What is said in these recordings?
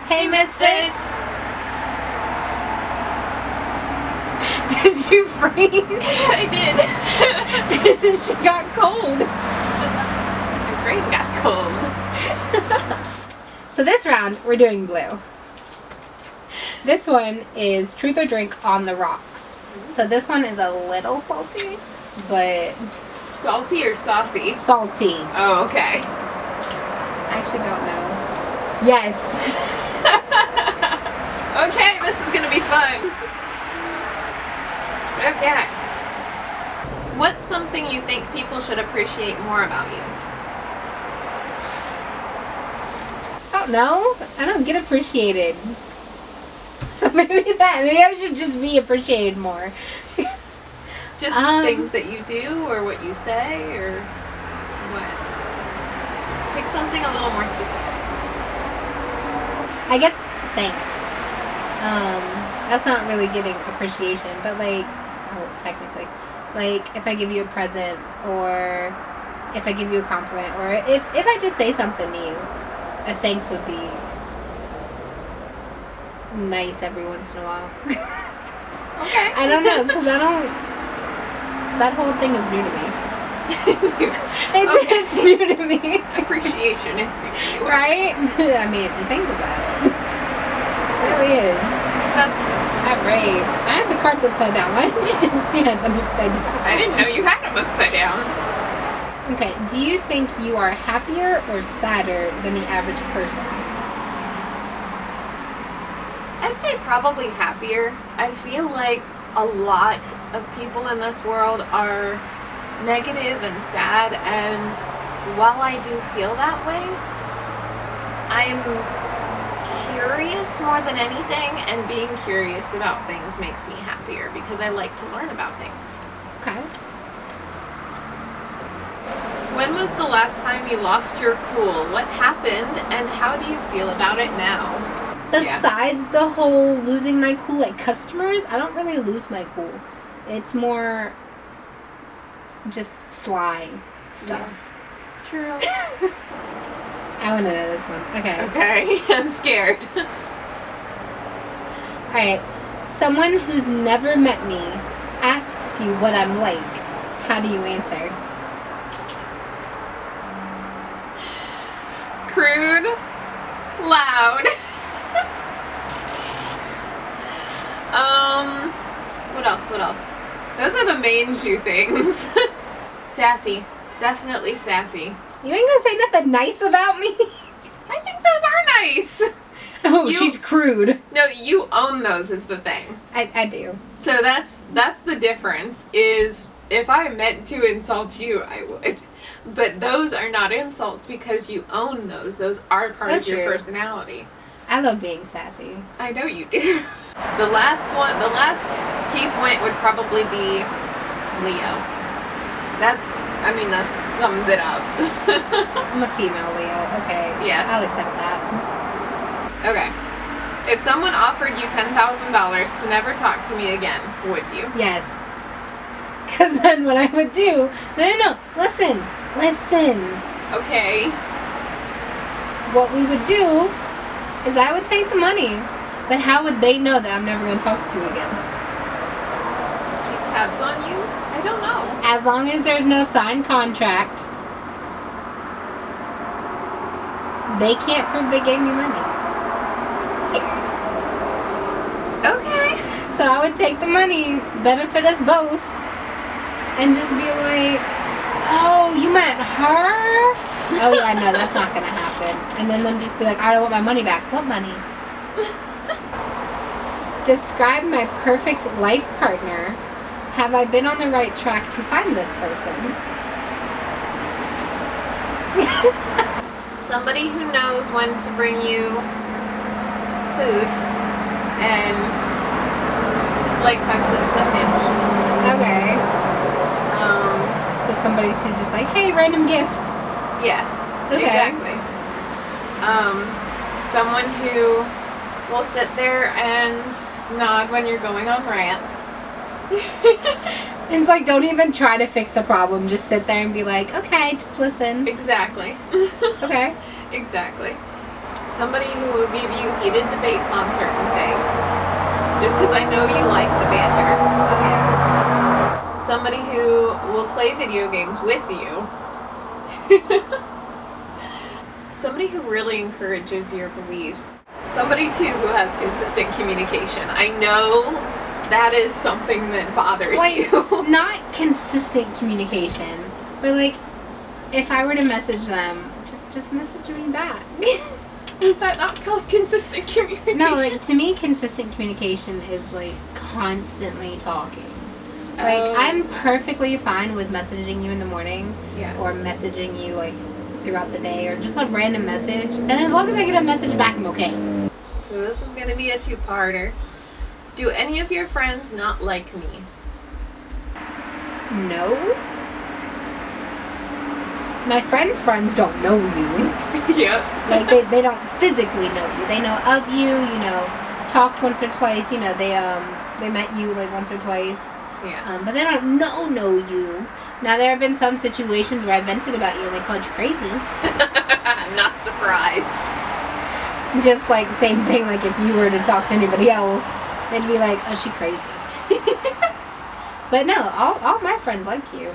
Hey, Misfits! Did you freeze? I did. She got cold. My brain got cold. So this round, we're doing blue. This one is Truth or Drink on the Rocks. So this one is a little salty, but... Salty or saucy? Salty. Oh, okay. I actually don't know. Yes. Okay, this is gonna be fun. Okay. What's something you think people should appreciate more about you? I don't know. I don't get appreciated. So maybe that. Maybe I should just be appreciated more. Just things that you do or what you say or what? Pick something a little more specific. I guess thanks. That's not really getting appreciation, but like, oh, technically, like if I give you a present or if I give you a compliment or if I just say something to you, a thanks would be nice every once in a while. Okay. I don't know, because that whole thing is new to me. It's new to me. Appreciation is new to you. Right? I mean, if you think about it. It really is. That's true. All right. I have the cards upside down. Why did you tell me I had them upside down? I didn't know you had them upside down. Okay. Do you think you are happier or sadder than the average person? I'd say probably happier. I feel like a lot of people in this world are negative and sad, and while I do feel that way, I'm curious more than anything, and being curious about things makes me happier because I like to learn about things. Okay. When was the last time you lost your cool? What happened, and how do you feel about it now? Besides the whole losing my cool at customers, I don't really lose my cool. It's more just sly stuff. Yeah. True. I want to know this one. Okay. Okay, I'm scared. Alright. Someone who's never met me asks you what I'm like. How do you answer? Crude. Loud. What else? Those are the main two things. Sassy. Definitely sassy. You ain't gonna say nothing nice about me? I think those are nice. Oh, she's crude. No, you own those is the thing. I do. So that's the difference, is if I meant to insult you, I would. But those are not insults because you own those. Those are part of your personality. I love being sassy. I know you do. The last key point would probably be Leo. That sums it up. I'm a female Leo. Okay. Yes. I'll accept that. Okay. If someone offered you $10,000 to never talk to me again, would you? Yes. Because then what I would do... No. Listen. Okay. What we would do is I would take the money. But how would they know that I'm never going to talk to you again? Keep tabs on you? I don't know. As long as there's no signed contract, they can't prove they gave me money. Okay. So I would take the money, benefit us both, and just be like, oh, you meant her? Oh yeah, no, that's not going to happen. And then them just be like, I want my money back. What money? Describe my perfect life partner. Have I been on the right track to find this person? Somebody who knows when to bring you food and like hugs and stuffed animals. Okay. So somebody who's just like, hey, random gift. Yeah. Okay. Exactly. Someone who will sit there and nod when you're going on rants. And it's like, don't even try to fix the problem. Just sit there and be like, okay, just listen. Exactly. Okay. Exactly. Somebody who will give you heated debates on certain things. Just because I know you like the banter. Oh yeah. Somebody who will play video games with you. Somebody who really encourages your beliefs. Somebody, too, who has consistent communication. I know that is something that bothers you. Not consistent communication, but like, if I were to message them, just message me back. Is that not called consistent communication? No, like, to me, consistent communication is, like, constantly talking. Like, I'm perfectly fine with messaging you in the morning. Yeah. Or messaging you, like, throughout the day. Or just a random message. And as long as I get a message back, I'm okay. So this is going to be a two-parter. Do any of your friends not like me? No. My friends' don't know you. Yep. Like, they don't physically know you. They know of you, you know, talked once or twice, you know, they met you, like, once or twice. Yeah. But they don't know you. Now, there have been some situations where I vented about you and they called you crazy. I'm not surprised. Just like, same thing, like, if you were to talk to anybody else, they'd be like, oh, she crazy. But no, all my friends like you.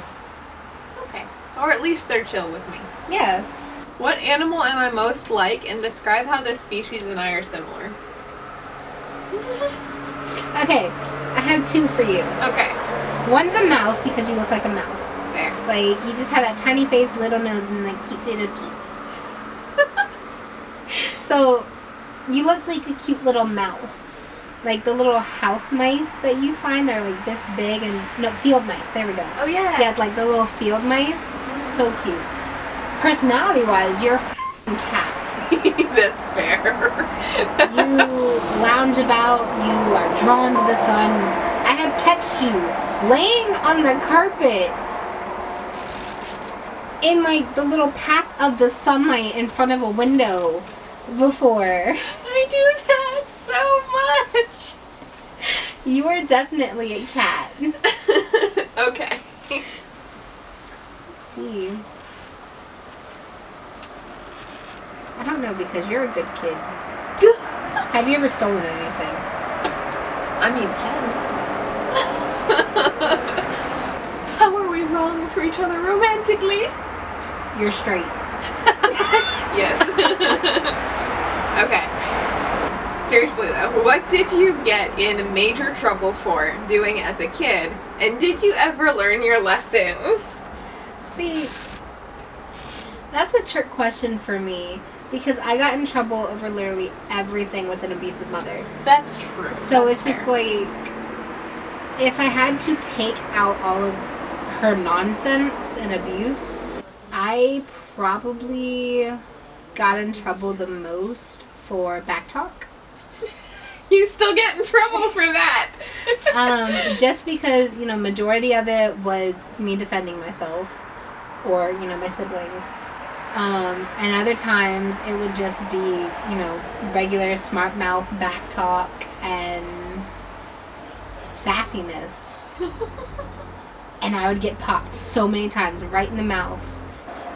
Okay. Or at least they're chill with me. Yeah. What animal am I most like, and describe how this species and I are similar? Okay, I have two for you. Okay. One's a mouse because you look like a mouse. There. Like, you just have that tiny face, little nose, and like cute little teeth. So, you look like a cute little mouse. Like the little house mice that you find, they're like this big and, no, field mice, there we go. Oh yeah. Yeah, like the little field mice. So cute. Personality-wise, you're a f***ing cat. That's fair. You lounge about, you are drawn to the sun. I have catched you laying on the carpet in like the little path of the sunlight in front of a window before. I do that so much. You are definitely a cat. Okay. Let's see. I don't know, because you're a good kid. Have you ever stolen anything? I mean, pens. How are we wrong for each other romantically? You're straight. Yes. Okay. Seriously though, what did you get in major trouble for doing as a kid? And did you ever learn your lesson? See, that's a trick question for me, because I got in trouble over literally everything with an abusive mother. That's true. So That's it's just fair. like, if I had to take out all of her nonsense and abuse, I probably got in trouble the most for backtalk. You still get in trouble for that. Just because, you know, majority of it was me defending myself or, you know, my siblings. And other times it would just be, you know, regular smart mouth backtalk and sassiness. And I would get popped so many times right in the mouth.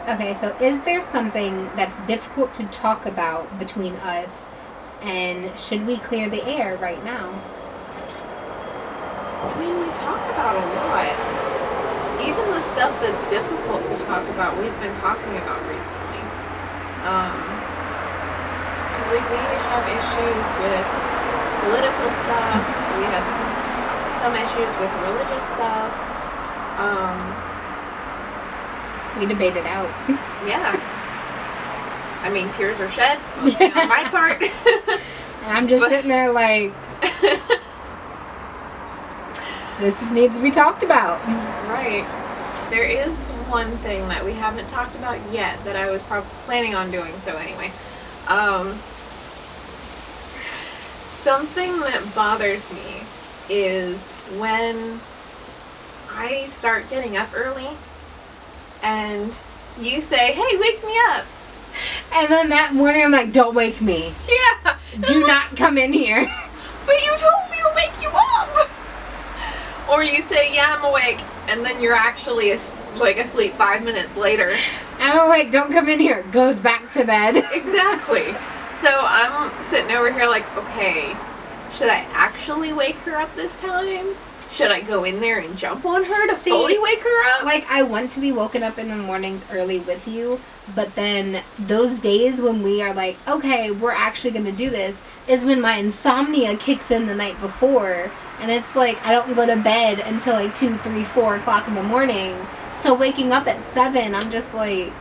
Okay, so is there something that's difficult to talk about between us, and should we clear the air right now? I mean, we talk about a lot. Even the stuff that's difficult to talk about, we've been talking about recently. Because, like, we have issues with political stuff. We have some issues with religious stuff. We debate it out. Yeah. I mean, tears are shed, mostly on my part. And I'm just sitting there like, this needs to be talked about. Right. There is one thing that we haven't talked about yet that I was planning on doing so anyway. Something that bothers me is when I start getting up early and you say, hey, wake me up. And then that morning I'm like, don't wake me. Yeah. Do not come in here. But you told me to wake you up. Or you say, yeah, I'm awake. And then you're actually asleep 5 minutes later. I'm awake, don't come in here. Goes back to bed. Exactly. So I'm sitting over here like, okay, should I actually wake her up this time? Should I go in there and jump on her to fully wake her up? Like, I want to be woken up in the mornings early with you, but then those days when we are like, okay, we're actually going to do this, is when my insomnia kicks in the night before, and it's like, I don't go to bed until like 2, 3, 4 o'clock in the morning, so waking up at 7, I'm just like,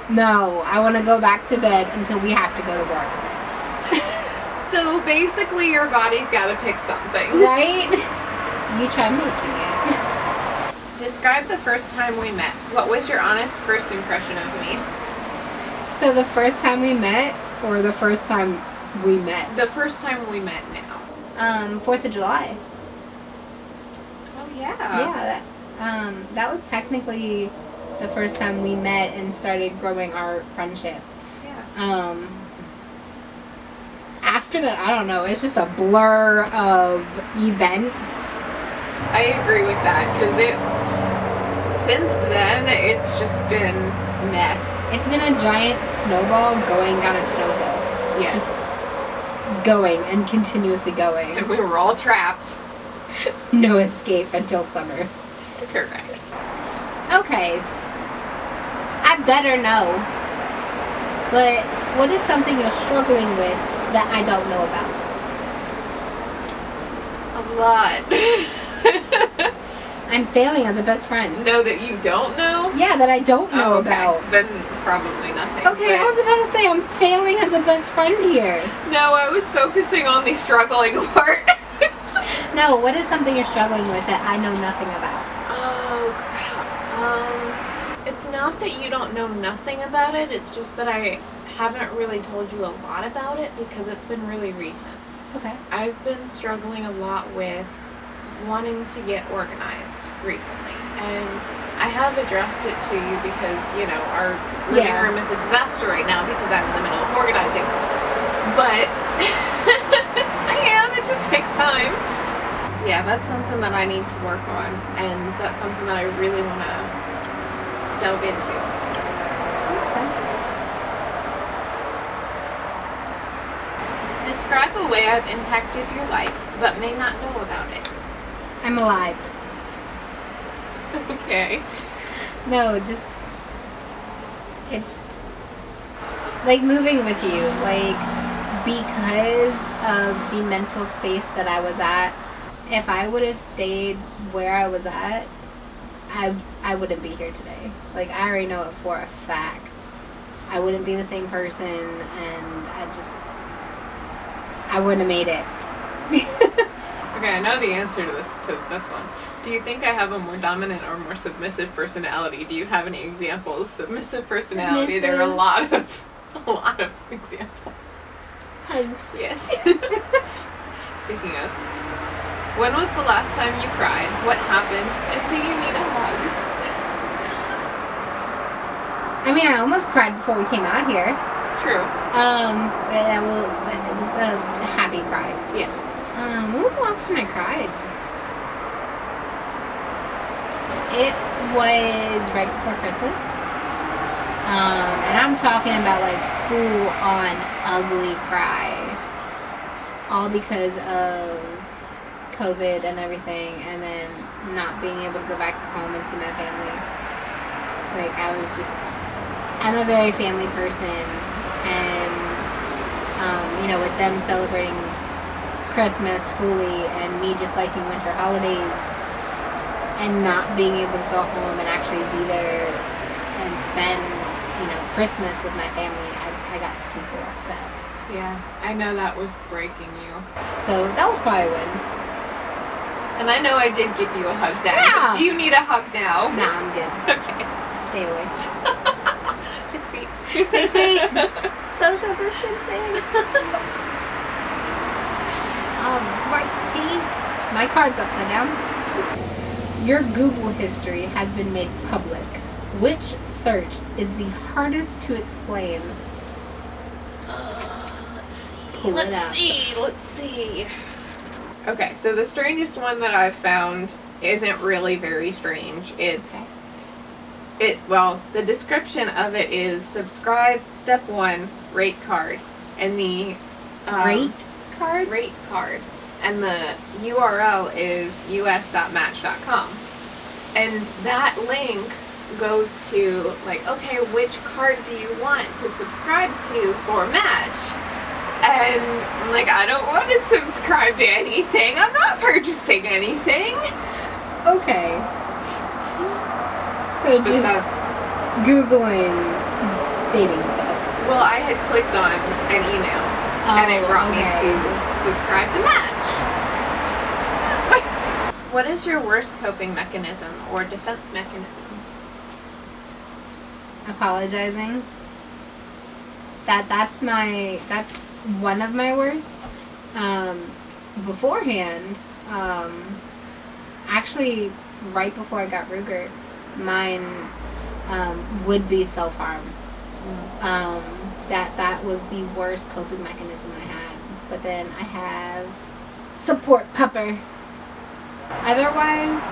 no, I want to go back to bed until we have to go to work. So basically your body's got to pick something. Right? You try making it. Describe the first time we met. What was your honest first impression of me? So the first time we met, or the first time we met? The first time we met now. 4th of July. Oh yeah. Yeah, that was technically the first time we met and started growing our friendship. Yeah. After that, I don't know, it's just a blur of events. I agree with that, because since then, it's just been mess. It's been a giant snowball going down a snowball. Yes. Just going and continuously going. And we were all trapped. No escape until summer. Correct. Okay. I better know. But what is something you're struggling with that I don't know about? A lot. I'm failing as a best friend. No, that you don't know? Yeah, that I don't know okay. about. Then probably nothing. Okay, I was about to say I'm failing as a best friend here. No, I was focusing on the struggling part. No, what is something you're struggling with that I know nothing about? Oh, crap. It's not that you don't know nothing about it, it's just that I haven't really told you a lot about it because it's been really recent. Okay. I've been struggling a lot with wanting to get organized recently, and I have addressed it to you because, you know, our living room is a disaster right now because I'm in the middle of organizing. But it just takes time. Yeah, that's something that I need to work on, and that's something that I really want to delve into. Makes sense. Describe a way I've impacted your life, but may not know about it. I'm alive. Okay. No, just it's like moving with you, like because of the mental space that I was at. If I would have stayed where I was at, I wouldn't be here today. Like, I already know it for a fact. I wouldn't be the same person, and I wouldn't have made it. Okay, I know the answer to this one. Do you think I have a more dominant or more submissive personality? Do you have any examples? Submissive personality. There are a lot of examples. Hugs. Yes. Speaking of, when was the last time you cried? What happened? And do you need a hug? I mean, I almost cried before we came out here. True. It was a happy cry. Yes. When was the last time I cried? It was right before Christmas. And I'm talking about like full on ugly cry. All because of COVID and everything, and then not being able to go back home and see my family. Like, I'm a very family person, and with them celebrating Christmas fully and me just liking winter holidays and not being able to go home and actually be there and spend Christmas with my family, I got super upset. Yeah, I know that was breaking you. So that was probably when. And I know I did give you a hug then. Yeah. But do you need a hug now? Nah, I'm good. Okay. Stay away. 6 feet. 6 feet. Social distancing. Alrighty. My card's upside down. Your Google history has been made public. Which search is the hardest to explain? Let's see. Okay, so the strangest one that I've found isn't really very strange. It's the description of it is subscribe, step 1, rate card. And the Rate card? Rate card. And the URL is us.match.com. And that link goes to, like, okay, which card do you want to subscribe to for Match? And I'm like, I don't want to subscribe to anything. I'm not purchasing anything. Okay. So But just Googling dating stuff. Well, I had clicked on an email, and it brought me to subscribe to Match. What is your worst coping mechanism or defense mechanism? Apologizing. That's one of my worst. Beforehand, actually, right before I got Ruger, mine would be self-harm. That was the worst coping mechanism I had. But then I have support pupper. Otherwise,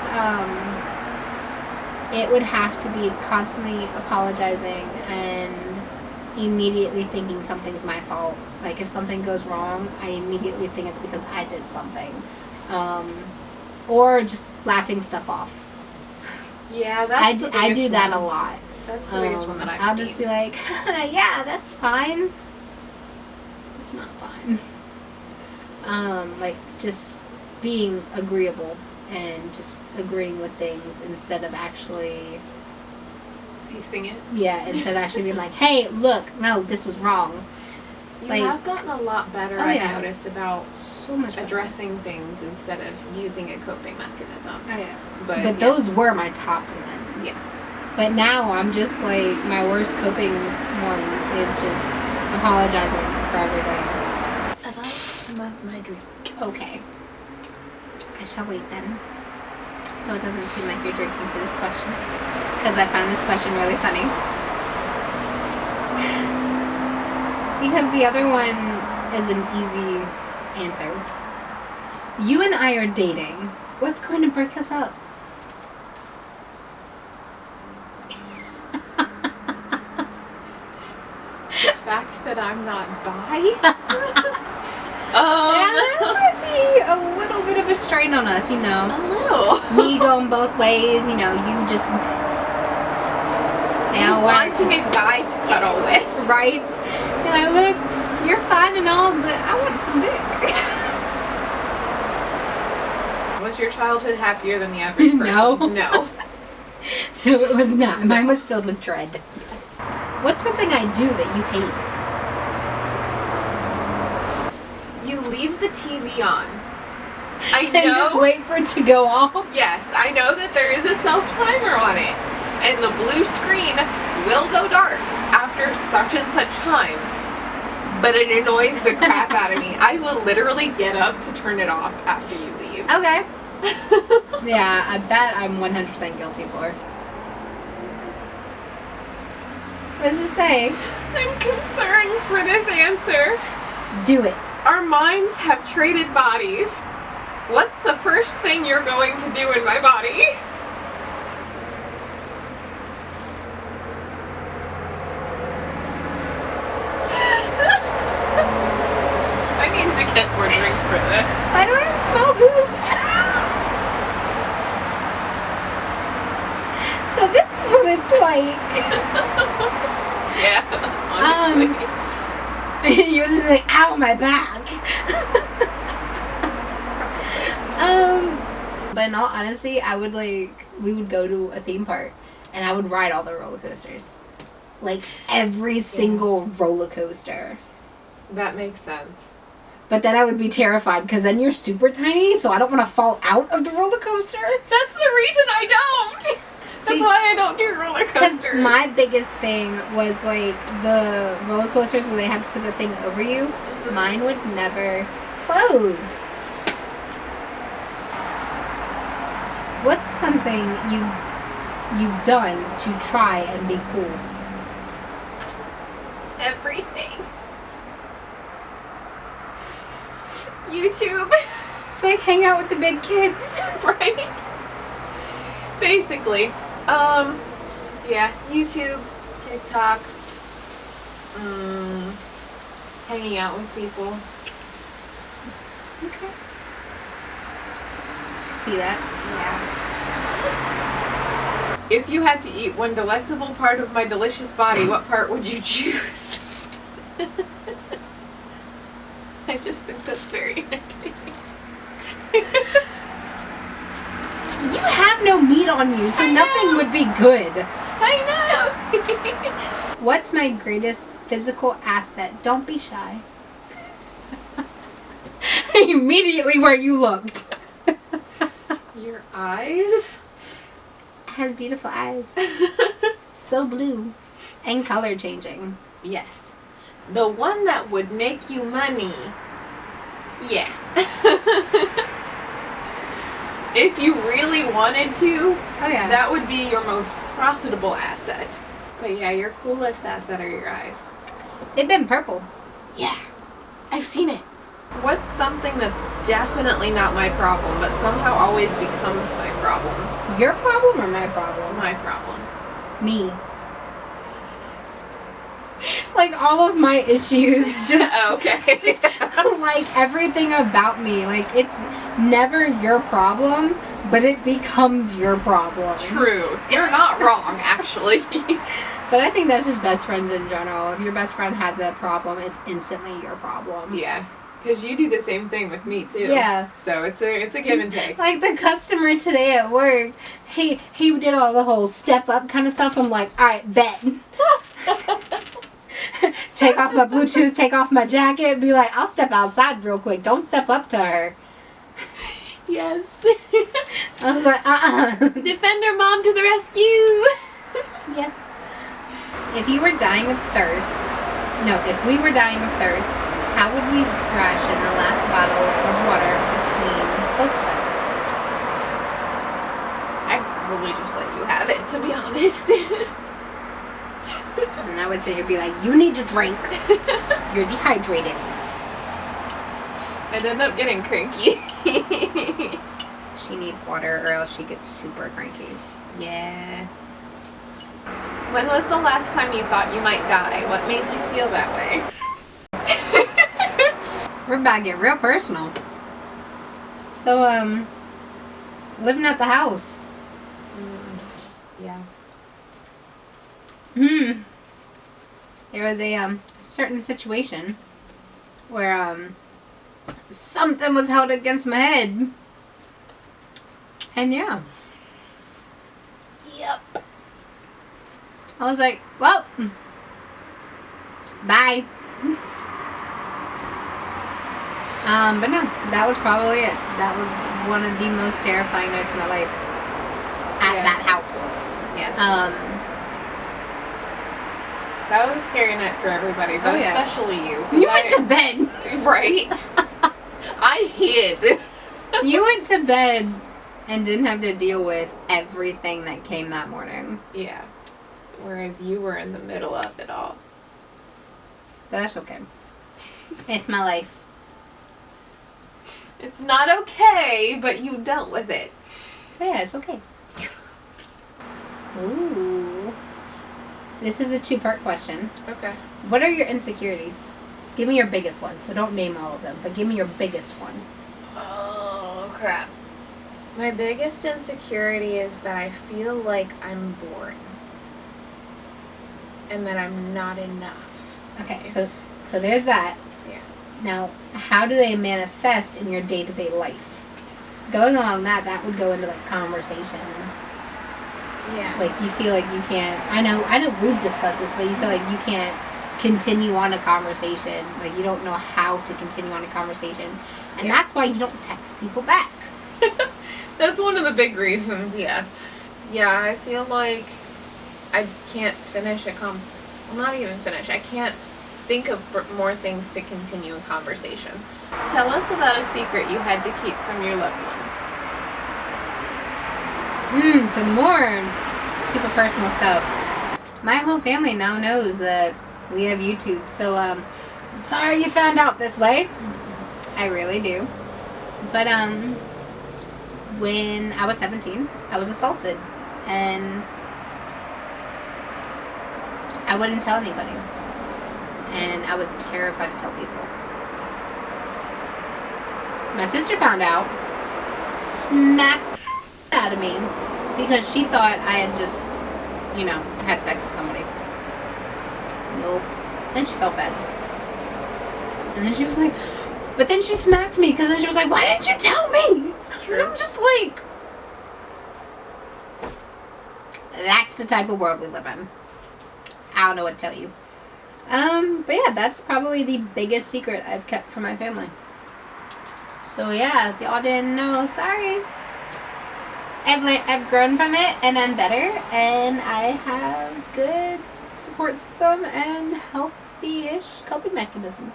it would have to be constantly apologizing and immediately thinking something's my fault. Like, if something goes wrong, I immediately think it's because I did something. Or just laughing stuff off. Yeah, that's the biggest I do that one. a lot. That's the biggest one that I've I'll seen. just be like, yeah, that's fine. It's not fine. Like, just being agreeable and just agreeing with things instead of actually Piecing it. Yeah, instead of actually being like, hey, look, no, this was wrong. You Like- have gotten a lot better, Oh, I've yeah. noticed, about So much better. addressing things instead of using a coping mechanism. Oh, yeah. But But those were my top ones. Yeah. But now I'm just like, my worst coping one is just apologizing for everything. About some of my drink. Okay. I shall wait then. So it doesn't seem like you're drinking to this question. Because I found this question really funny. Because the other one is an easy answer. You and I are dating. What's going to break us up? The fact that I'm not bi? Yeah, that might be a little bit of a strain on us, you know. A little. Me going both ways, you know, you just... You wanting a guy to cuddle with. Right? And I look, you're fine and all, but I want some dick. Was your childhood happier than the average person? No. No. No, it was not. Mine was filled with dread. Yes. What's something I do that you hate? You leave the TV on. I And just know. wait for it to go off? Yes, I know that there is a self-timer on it. And the blue screen will go dark after such and such time. But it annoys the crap out of me. I will literally get up to turn it off after you leave. Okay. Yeah, that I'm 100% guilty for. What does it say? I'm concerned for this answer. Do it. Our minds have traded bodies. What's the first thing you're going to do in my body? I need to get more drink for this. Why do I have small boobs? So this is what it's like. Yeah, honestly. You're just like, ow, my back. But in all honesty, we would go to a theme park and I would ride all the roller coasters. Like, every single roller coaster. That makes sense. But then I would be terrified because then you're super tiny, so I don't want to fall out of the roller coaster. That's the reason I don't. That's See, why I don't do roller Because coasters. my biggest thing was like the roller coasters where they have to put the thing over you. Mine would never close. What's something you've done to try and be cool? Everything. YouTube. It's like hang out with the big kids. Right? Basically. Yeah, YouTube, TikTok, hanging out with people. Okay. See that? Yeah. If you had to eat one delectable part of my delicious body, what part would you choose? I just think that's very entertaining. You have no meat on you, so nothing would be good. I know. What's my greatest physical asset? Don't be shy. Immediately where you looked. Your eyes? Has beautiful eyes. So blue. And color changing. Yes. The one that would make you money. Yeah. If you really wanted to, Oh yeah. that would be your most profitable asset. But yeah, your coolest asset are your eyes. They've been purple. Yeah. I've seen it. What's something that's definitely not my problem, but somehow always becomes my problem? Your problem or my problem? My problem. Me. Like all of my issues just Okay. like everything about me, like it's never your problem, but it becomes your problem. True. You're not wrong, actually. But I think that's just best friends in general. If your best friend has a problem, it's instantly your problem. Yeah. Because you do the same thing with me too. Yeah. So it's a give and take. Like the customer today at work, he did all the whole step up kind of stuff. I'm like, all right, bet. Take off my Bluetooth, take off my jacket, be like, I'll step outside real quick. Don't step up to her. Yes. I was like, Defender mom to the rescue. Yes. If you were dying of thirst, if we were dying of thirst, how would we ration the last bottle of water between both of us? I'd probably just let you have it, to be honest. And I would sit here and be like, you need to drink. You're dehydrated. I'd end up getting cranky. She needs water or else she gets super cranky. Yeah. When was the last time you thought you might die? What made you feel that way? We're about to get real personal. So, living at the house. Yeah. There was a certain situation where something was held against my head. And yeah. Yep. I was like, well, bye. But no, that was probably it. That was one of the most terrifying nights of my life. At that house. Yeah. That was a scary night for everybody, but especially you. You went to bed. Right? I hid. You went to bed and didn't have to deal with everything that came that morning. Yeah. Whereas you were in the middle of it all. But that's okay. It's my life. It's not okay, but you dealt with it. So yeah, it's okay. Ooh. This is a 2-part question. Okay. What are your insecurities? Give me your biggest one. So don't name all of them, but give me your biggest one. Oh, crap. My biggest insecurity is that I feel like I'm boring. And that I'm not enough. Okay, so there's that. Yeah. Now, how do they manifest in your day-to-day life? Going along that would go into like conversations. Yeah. Like you feel like you can't. I know we've discussed this, but you feel like you can't continue on a conversation. Like you don't know how to continue on a conversation, and that's why you don't text people back. That's one of the big reasons. Yeah. Yeah, I feel like I can't finish well, not even finish. I can't think of more things to continue a conversation. Tell us about a secret you had to keep from your loved ones. Some more super personal stuff. My whole family now knows that we have YouTube, so I'm sorry you found out this way. I really do. But when I was 17, I was assaulted, and I wouldn't tell anybody. And I was terrified to tell people. My sister found out, smacked out of me because she thought I had just, had sex with somebody. Nope. Then she felt bad. And then she was like, but then she smacked me because then she was like, why didn't you tell me? True. And I'm just like, that's the type of world we live in. I don't know what to tell you. But yeah, that's probably the biggest secret I've kept from my family. So yeah, if y'all didn't know, sorry. I've grown from it, and I'm better, and I have good support system and healthy-ish coping mechanisms.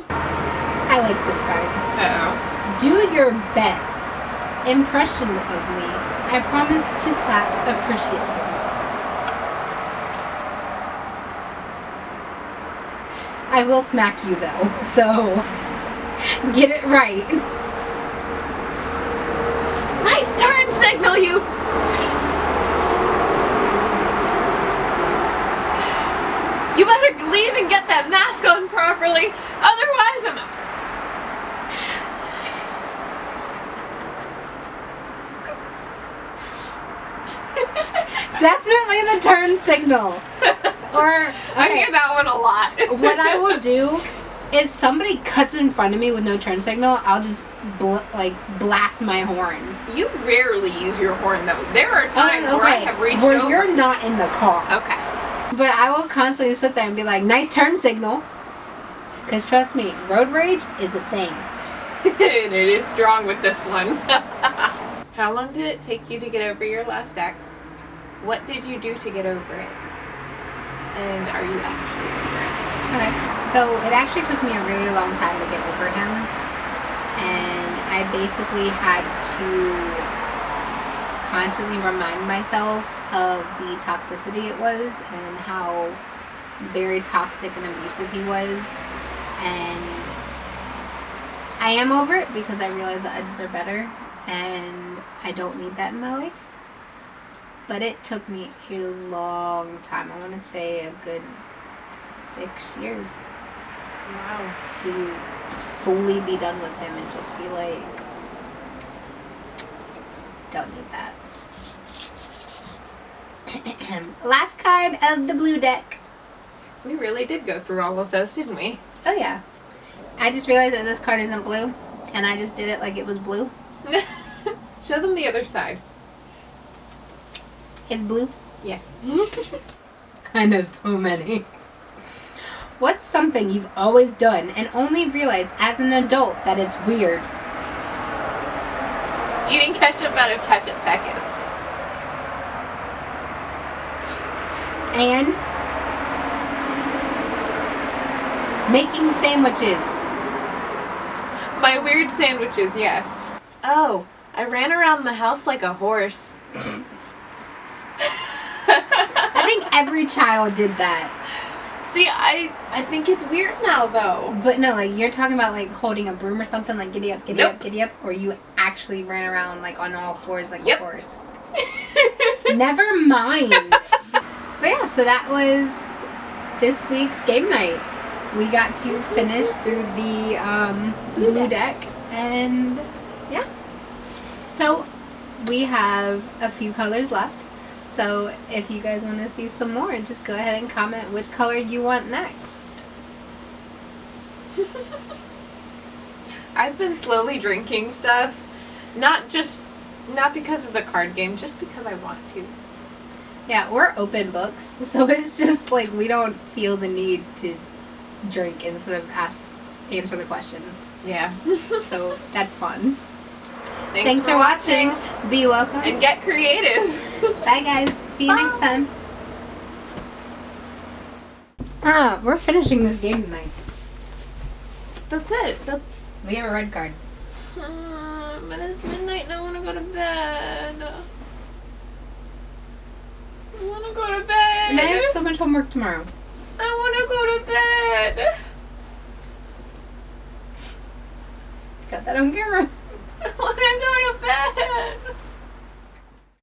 I like this card. Uh-oh. Do your best impression of me. I promise to clap appreciative. I will smack you though, so get it right. Nice turn signal, you! You better leave and get that mask on properly, otherwise I'm... Definitely the turn signal. Or okay, I hear that one a lot. what I will do, if somebody cuts in front of me with no turn signal, I'll just blast my horn. You rarely use your horn though. There are times where I have reached where over. You're not in the car. Okay. But I will constantly sit there and be like, nice turn signal. Because trust me, road rage is a thing. And it is strong with this one. How long did it take you to get over your last ex? What did you do to get over it? And are you actually over it? Okay, so it actually took me a really long time to get over him. And I basically had to constantly remind myself of the toxicity it was and how very toxic and abusive he was. And I am over it because I realize that I deserve better and I don't need that in my life. But it took me a long time. I want to say a good 6 years. Wow. To fully be done with him and just be like, don't need that. Last card of the blue deck. We really did go through all of those, didn't we? Oh yeah. I just realized that this card isn't blue, and I just did it like it was blue. Show them the other side. It's blue? Yeah. I know so many. What's something you've always done and only realized as an adult that it's weird? Eating ketchup out of ketchup packets. And making sandwiches. My weird sandwiches, yes. Oh, I ran around the house like a horse. I think every child did that. See, I think it's weird now, though. But no, like, you're talking about, like, holding a broom or something, like, giddy up, giddy up, giddy up, or you actually ran around, like, on all fours like a horse. Never mind. But yeah, so that was this week's game night. We got to finish through the blue deck, and yeah. So we have a few colors left. So if you guys want to see some more, just go ahead and comment which color you want next. I've been slowly drinking stuff, not because of the card game, just because I want to. Yeah, we're open books, so it's just like we don't feel the need to drink instead of answer the questions. Yeah. So that's fun. Thanks for watching. Be welcome. And get creative. Bye guys. See you next time. We're finishing this game tonight. That's it. We have a red card. But it's midnight and I want to go to bed. I want to go to bed. And I have so much homework tomorrow. I want to go to bed. Got that on camera. I want to go to bed.